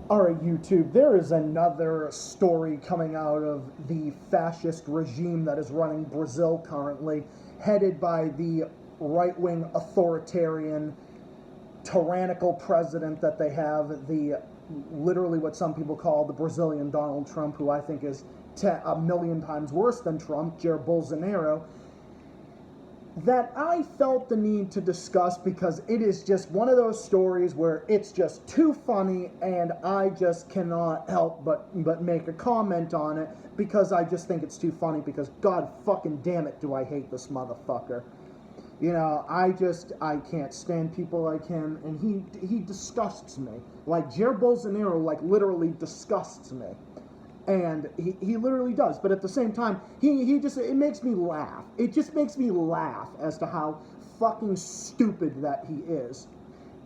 All right, YouTube, there is another story coming out of the fascist regime that is running Brazil currently, headed by the right-wing authoritarian, tyrannical president that they have, the literally what some people call the Brazilian Donald Trump, who I think is a million times worse than Trump, Jair Bolsonaro, that I felt the need to discuss because it is just one of those stories where it's just too funny and I just cannot help but make a comment on it because I just think it's too funny because God fucking damn it do I hate this motherfucker. You know, I can't stand people like him, and he disgusts me. Like, Jair Bolsonaro, like, literally disgusts me. And he literally does. But at the same time, it makes me laugh. It just makes me laugh as to how fucking stupid that he is.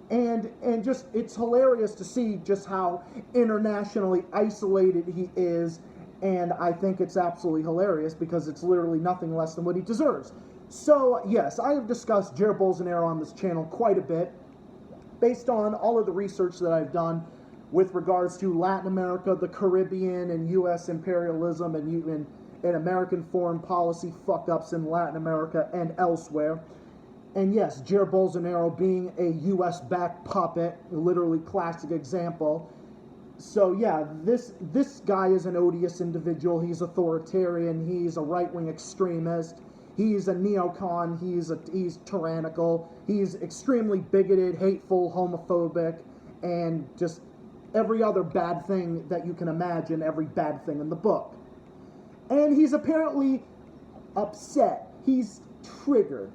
And just, it's hilarious to see just how internationally isolated he is. And I think it's absolutely hilarious because it's literally nothing less than what he deserves. So, yes, I have discussed Jair Bolsonaro on this channel quite a bit based on all of the research that I've done with regards to Latin America, the Caribbean, and U.S. imperialism and American foreign policy fuck-ups in Latin America and elsewhere. And yes, Jair Bolsonaro being a U.S.-backed puppet, literally classic example. So yeah, this guy is an odious individual. He's authoritarian. He's a right-wing extremist. He's a neocon. He's tyrannical. He's extremely bigoted, hateful, homophobic, and just every other bad thing that you can imagine, every bad thing in the book. And he's apparently upset. He's triggered.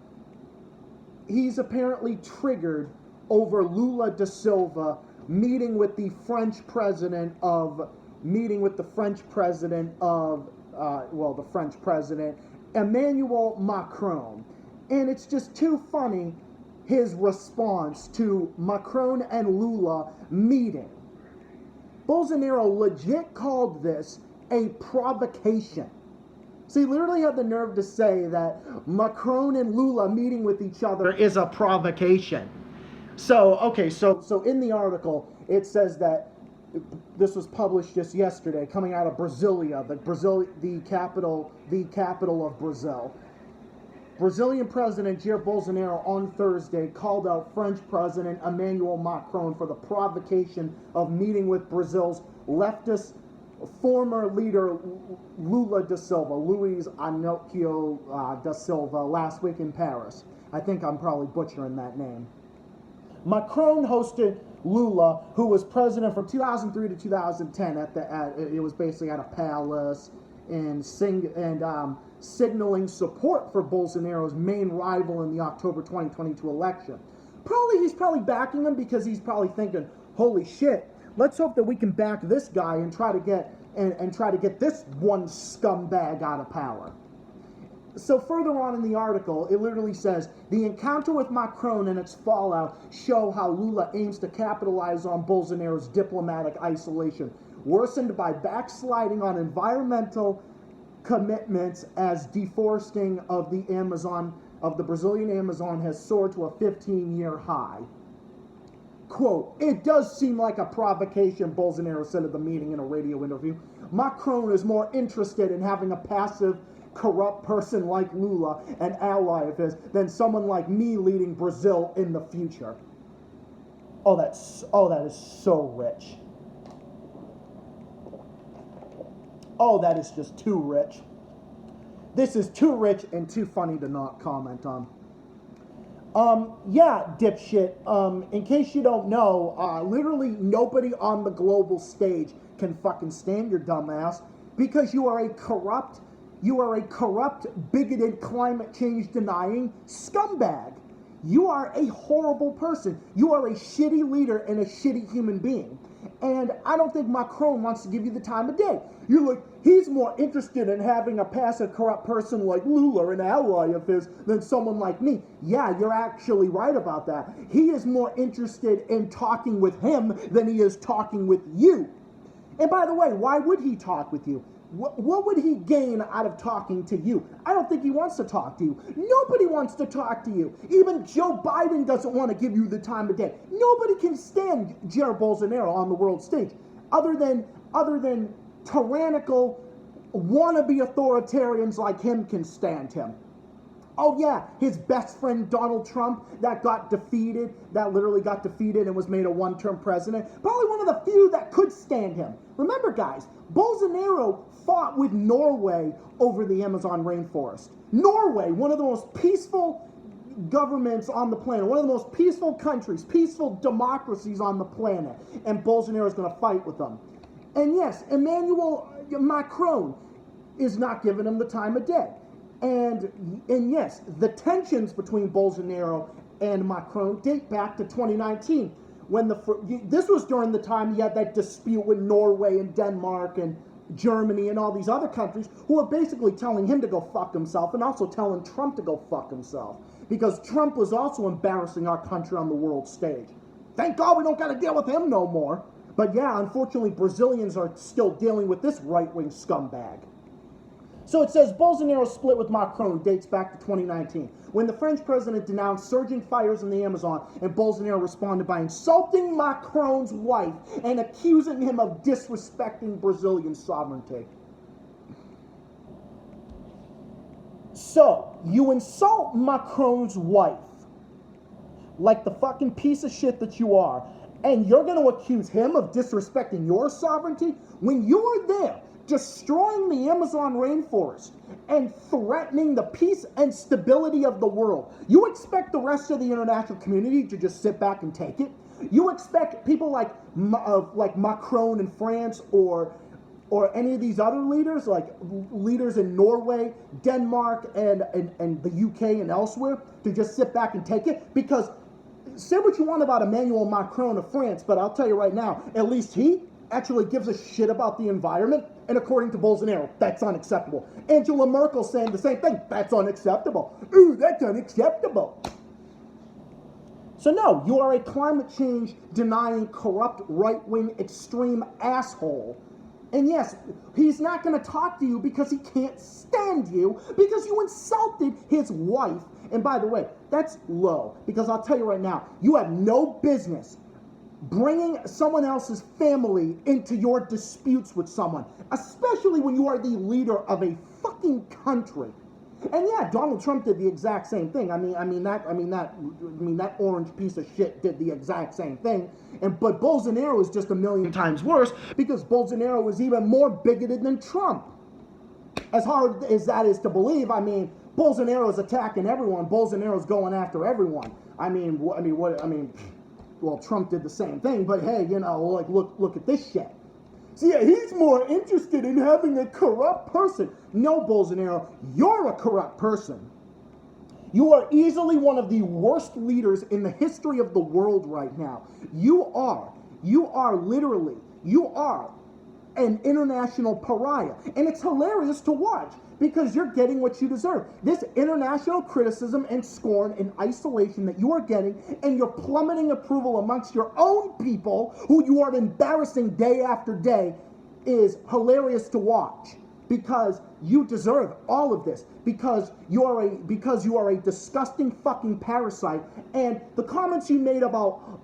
He's apparently triggered over Lula Da Silva meeting with the French president Emmanuel Macron. And it's just too funny, his response to Macron and Lula meeting. Bolsonaro legit called this a provocation. So he literally had the nerve to say that Macron and Lula meeting with each other is a provocation. So, okay, so in the article, it says that this was published just yesterday, coming out of Brasilia, the capital of Brazil. Brazilian President Jair Bolsonaro on Thursday called out French President Emmanuel Macron for the provocation of meeting with Brazil's leftist former leader Lula Da Silva, Luis Inácio Da Silva, last week in Paris. I think I'm probably butchering that name. Macron hosted Lula, who was president from 2003 to 2010. It was basically at a palace and signaling support for Bolsonaro's main rival in the October 2022 election. He's probably backing him because he's probably thinking, holy shit, let's hope that we can back this guy and try to get this one scumbag out of power. So further on in the article, it literally says, the encounter with Macron and its fallout show how Lula aims to capitalize on Bolsonaro's diplomatic isolation, worsened by backsliding on environmental commitments as deforesting of the Brazilian Amazon has soared to a 15-year high. Quote, it does seem like a provocation, Bolsonaro said at the meeting in a radio interview. Macron is more interested in having a passive, corrupt person like Lula, an ally of his, than someone like me leading Brazil in the future. Oh, that is so rich. Oh, that is just too rich. This is too rich and too funny to not comment on. Yeah, dipshit, in case you don't know, literally nobody on the global stage can fucking stand your dumb ass because you are a corrupt, bigoted, climate change denying scumbag. You are a horrible person. You are a shitty leader and a shitty human being. And I don't think Macron wants to give you the time of day. You're like, he's more interested in having a passive, corrupt person like Lula, an ally of his, than someone like me. Yeah, you're actually right about that. He is more interested in talking with him than he is talking with you. And by the way, why would he talk with you? What would he gain out of talking to you? I don't think he wants to talk to you. Nobody wants to talk to you. Even Joe Biden doesn't want to give you the time of day. Nobody can stand Jair Bolsonaro on the world stage. other than tyrannical wannabe authoritarians like him can stand him. Oh yeah, his best friend Donald Trump that literally got defeated and was made a one-term president. Probably one of the few that could stand him. Remember guys, Bolsonaro fought with Norway over the Amazon rainforest. Norway, one of the most peaceful governments on the planet, one of the most peaceful countries, peaceful democracies on the planet, and Bolsonaro is going to fight with them. And yes, Emmanuel Macron is not giving him the time of day. And yes, the tensions between Bolsonaro and Macron date back to 2019, when this was during the time he had that dispute with Norway and Denmark and Germany and all these other countries who were basically telling him to go fuck himself and also telling Trump to go fuck himself, because Trump was also embarrassing our country on the world stage. Thank God we don't got to deal with him no more. But yeah, unfortunately, Brazilians are still dealing with this right-wing scumbag. So it says Bolsonaro's split with Macron dates back to 2019, when the French president denounced surging fires in the Amazon, and Bolsonaro responded by insulting Macron's wife and accusing him of disrespecting Brazilian sovereignty. So, you insult Macron's wife, like the fucking piece of shit that you are, and you're going to accuse him of disrespecting your sovereignty when you were there destroying the Amazon rainforest and threatening the peace and stability of the world. You expect the rest of the international community to just sit back and take it? You expect people like Macron in France or any of these other leaders, like leaders in Norway, Denmark, and the UK and elsewhere, to just sit back and take it? Because say what you want about Emmanuel Macron of France, but I'll tell you right now, at least he actually gives a shit about the environment, and according to Bolsonaro, that's unacceptable. Angela Merkel saying the same thing, that's unacceptable. Ooh, that's unacceptable. So no, you are a climate change denying, corrupt, right-wing, extreme asshole. And yes, he's not going to talk to you because he can't stand you, because you insulted his wife. And by the way, that's low, because I'll tell you right now, you have no business bringing someone else's family into your disputes with someone, especially when you are the leader of a fucking country. And yeah, Donald Trump did the exact same thing. I mean that orange piece of shit did the exact same thing. But Bolsonaro is just a million times worse, because Bolsonaro is even more bigoted than Trump. As hard as that is to believe, I mean, Bolsonaro is attacking everyone. Bolsonaro's going after everyone. Well, Trump did the same thing, but hey, you know, like, look at this shit. See, yeah, he's more interested in having a corrupt person. No, Bolsonaro, you're a corrupt person. You are easily one of the worst leaders in the history of the world right now. You are an international pariah. And it's hilarious to watch, because you're getting what you deserve. This international criticism and scorn and isolation that you are getting, and your plummeting approval amongst your own people, who you are embarrassing day after day, is hilarious to watch. Because you deserve all of this. Because you are a disgusting fucking parasite. And the comments you made about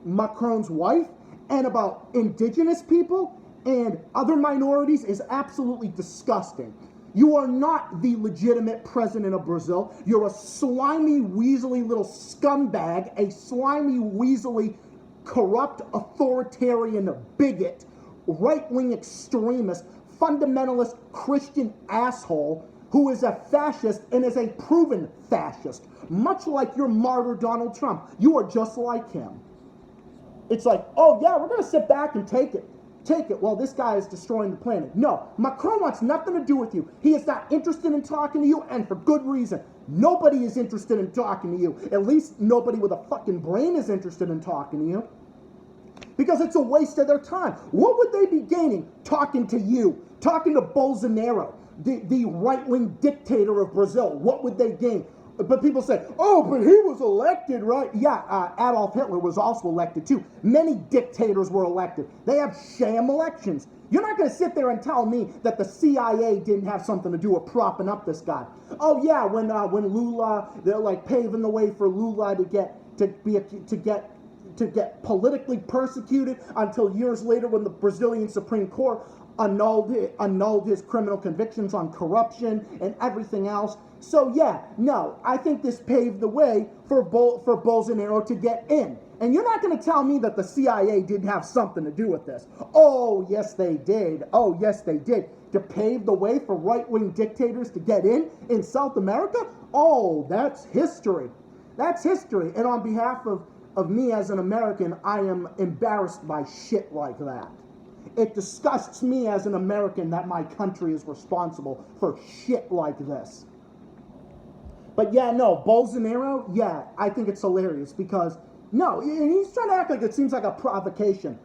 Macron's wife and about indigenous people and other minorities is absolutely disgusting. You are not the legitimate president of Brazil. You're a slimy, weaselly little scumbag, a slimy, weaselly, corrupt, authoritarian bigot, right-wing extremist, fundamentalist Christian asshole who is a fascist and is a proven fascist. Much like your martyr Donald Trump. You are just like him. It's like, oh yeah, we're going to sit back and take it. Well, this guy is destroying the planet. No, Macron wants nothing to do with you. He is not interested in talking to you, and for good reason. Nobody is interested in talking to you. At least nobody with a fucking brain is interested in talking to you. Because it's a waste of their time. What would they be gaining talking to you? Talking to Bolsonaro, the right-wing dictator of Brazil? What would they gain? But people say, oh, but he was elected, right? Yeah, Adolf Hitler was also elected too. Many dictators were elected. They have sham elections. You're not going to sit there and tell me that the CIA didn't have something to do with propping up this guy. Oh yeah, when Lula, they're like paving the way for Lula to to get politically persecuted until years later when the Brazilian Supreme Court annulled his criminal convictions on corruption and everything else. So yeah, no, I think this paved the way for Bolsonaro to get in. And you're not going to tell me that the CIA didn't have something to do with this. Oh, yes, they did. Oh, yes, they did. To pave the way for right-wing dictators to get in South America? Oh, that's history. That's history. And on behalf of me as an American, I am embarrassed by shit like that. It disgusts me as an American that my country is responsible for shit like this. But yeah, no, Bolsonaro, yeah, I think it's hilarious because, no, he's trying to act like it seems like a provocation.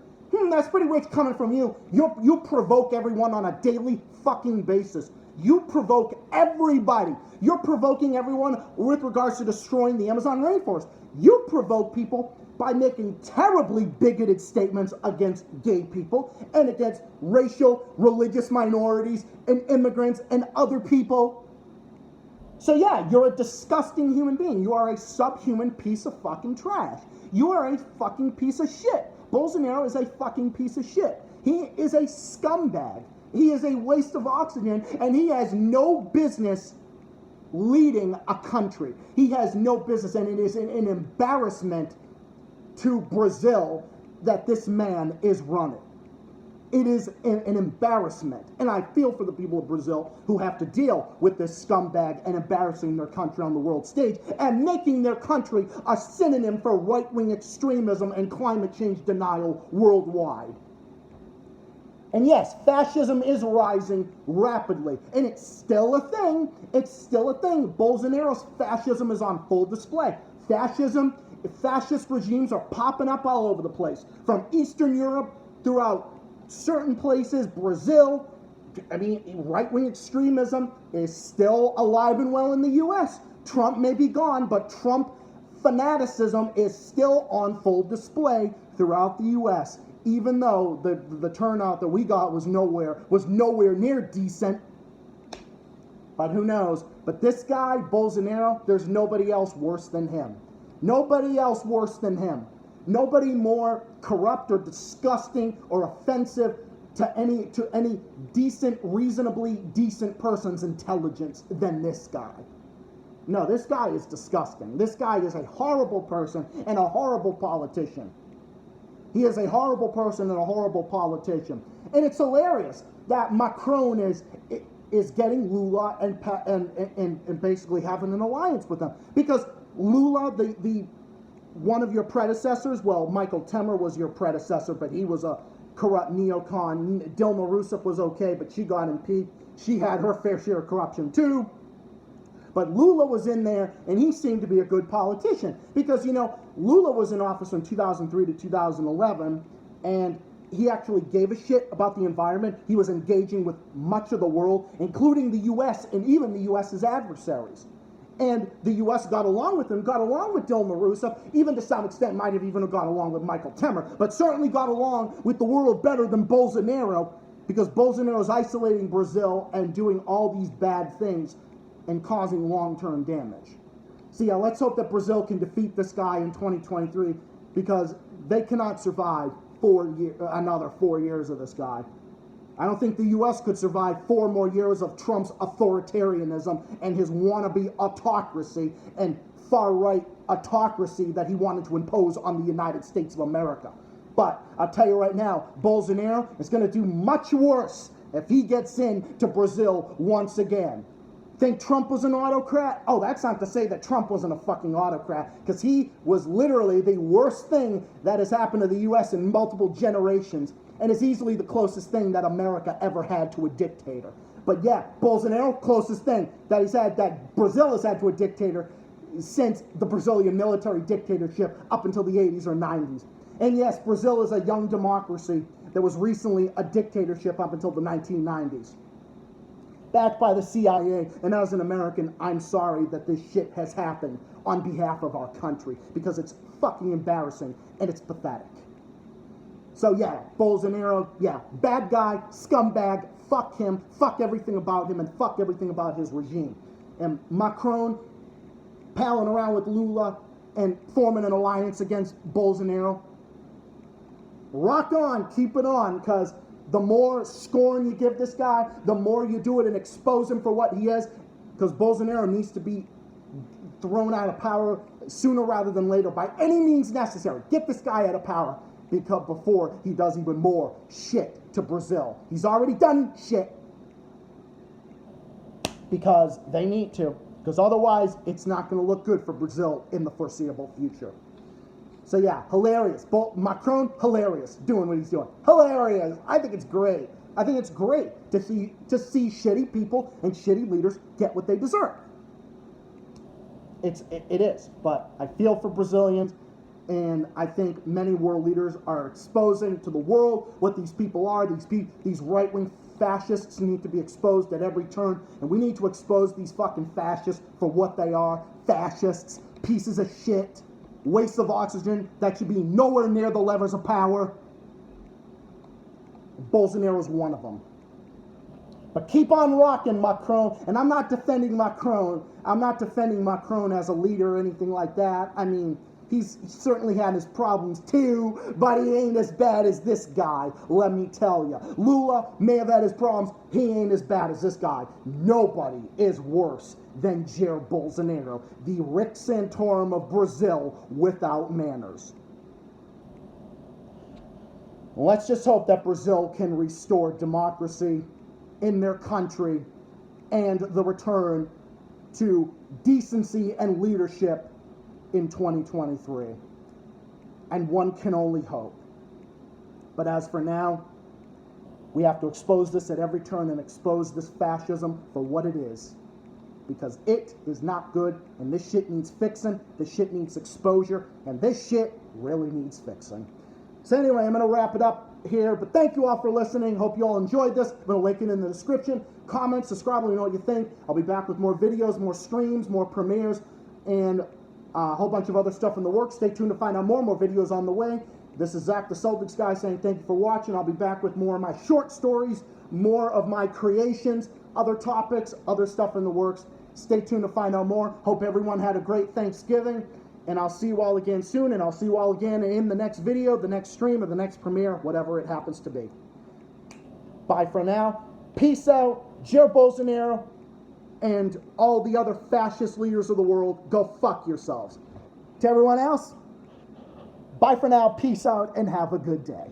That's pretty rich coming from you. You provoke everyone on a daily fucking basis. You provoke everybody. You're provoking everyone with regards to destroying the Amazon rainforest. You provoke people by making terribly bigoted statements against gay people and against racial, religious minorities and immigrants and other people. So yeah, you're a disgusting human being. You are a subhuman piece of fucking trash. You are a fucking piece of shit. Bolsonaro is a fucking piece of shit. He is a scumbag. He is a waste of oxygen, and he has no business leading a country. He has no business, and it is an embarrassment to Brazil that this man is running. It is an embarrassment, and I feel for the people of Brazil who have to deal with this scumbag and embarrassing their country on the world stage and making their country a synonym for right-wing extremism and climate change denial worldwide. And yes, fascism is rising rapidly, and it's still a thing. It's still a thing. Bolsonaro's fascism is on full display. Fascist regimes are popping up all over the place, from Eastern Europe throughout certain places, Brazil. I mean, right-wing extremism is still alive and well in the U.S. Trump may be gone, but Trump fanaticism is still on full display throughout the U.S., even though the turnout that we got was nowhere near decent. But who knows? But this guy, Bolsonaro, there's nobody else worse than him. Nobody else worse than him. Nobody more corrupt or disgusting or offensive to any decent, reasonably decent person's intelligence than this guy. No, this guy is disgusting. This guy is a horrible person and a horrible politician. He is a horrible person and a horrible politician. And it's hilarious that Macron is getting Lula and basically having an alliance with them. Because Lula, the one of your predecessors, well, Michael Temer was your predecessor, but he was a corrupt neocon. Dilma Rousseff was okay, but she got impeached. She had her fair share of corruption too. But Lula was in there, and he seemed to be a good politician. Because, Lula was in office from 2003 to 2011, and he actually gave a shit about the environment. He was engaging with much of the world, including the U.S. and even the U.S.'s adversaries. And the U.S. got along with him, got along with Dilma Rousseff, even to some extent might have even got along with Michael Temer, but certainly got along with the world better than Bolsonaro, because Bolsonaro is isolating Brazil and doing all these bad things and causing long-term damage. So yeah, let's hope that Brazil can defeat this guy in 2023, because they cannot survive another 4 years of this guy. I don't think the U.S. could survive 4 more years of Trump's authoritarianism and his wannabe autocracy and far-right autocracy that he wanted to impose on the United States of America. But I'll tell you right now, Bolsonaro is going to do much worse if he gets into Brazil once again. Think Trump was an autocrat? Oh, that's not to say that Trump wasn't a fucking autocrat, because he was literally the worst thing that has happened to the U.S. in multiple generations, and is easily the closest thing that America ever had to a dictator. But yeah, Bolsonaro, closest thing that Brazil has had to a dictator since the Brazilian military dictatorship up until the 80s or 90s. And yes, Brazil is a young democracy that was recently a dictatorship up until the 1990s. Backed by the CIA, and as an American, I'm sorry that this shit has happened on behalf of our country, because it's fucking embarrassing and it's pathetic. So yeah, Bolsonaro, yeah, bad guy, scumbag, fuck him, fuck everything about him, and fuck everything about his regime. And Macron, palling around with Lula, and forming an alliance against Bolsonaro. Rock on, keep it on, because the more scorn you give this guy, the more you do it and expose him for what he is, because Bolsonaro needs to be thrown out of power sooner rather than later by any means necessary. Get this guy out of power because before he does even more shit to Brazil. He's already done shit because they need to, because otherwise it's not going to look good for Brazil in the foreseeable future. So yeah, hilarious. Macron, hilarious, doing what he's doing. Hilarious. I think it's great. I think it's great to see shitty people and shitty leaders get what they deserve. It is, but I feel for Brazilians, and I think many world leaders are exposing to the world what these people are. These right-wing fascists need to be exposed at every turn, and we need to expose these fucking fascists for what they are. Fascists, pieces of shit, waste of oxygen that should be nowhere near the levers of power. Bolsonaro's one of them. But keep on rocking, Macron. And I'm not defending Macron. I'm not defending Macron as a leader or anything like that. I mean, he's certainly had his problems too, but he ain't as bad as this guy, let me tell you. Lula may have had his problems. He ain't as bad as this guy. Nobody is worse than Jair Bolsonaro, the Rick Santorum of Brazil without manners. Let's just hope that Brazil can restore democracy in their country and the return to decency and leadership in 2023. And one can only hope. But as for now, we have to expose this at every turn and expose this fascism for what it is. Because it is not good, and this shit needs fixing, this shit needs exposure, and this shit really needs fixing. So anyway, I'm going to wrap it up here, but thank you all for listening. Hope you all enjoyed this. I'm going to link it in the description. Comment, subscribe, let me know what you think. I'll be back with more videos, more streams, more premieres, and a whole bunch of other stuff in the works. Stay tuned to find out more videos on the way. This is Zach the Celtics guy saying thank you for watching. I'll be back with more of my short stories, more of my creations, other topics, other stuff in the works. Stay tuned to find out more. Hope everyone had a great Thanksgiving. And I'll see you all again soon, and I'll see you all again in the next video, the next stream, or the next premiere, whatever it happens to be. Bye for now. Peace out. Jair Bolsonaro and all the other fascist leaders of the world, go fuck yourselves. To everyone else, bye for now, peace out, and have a good day.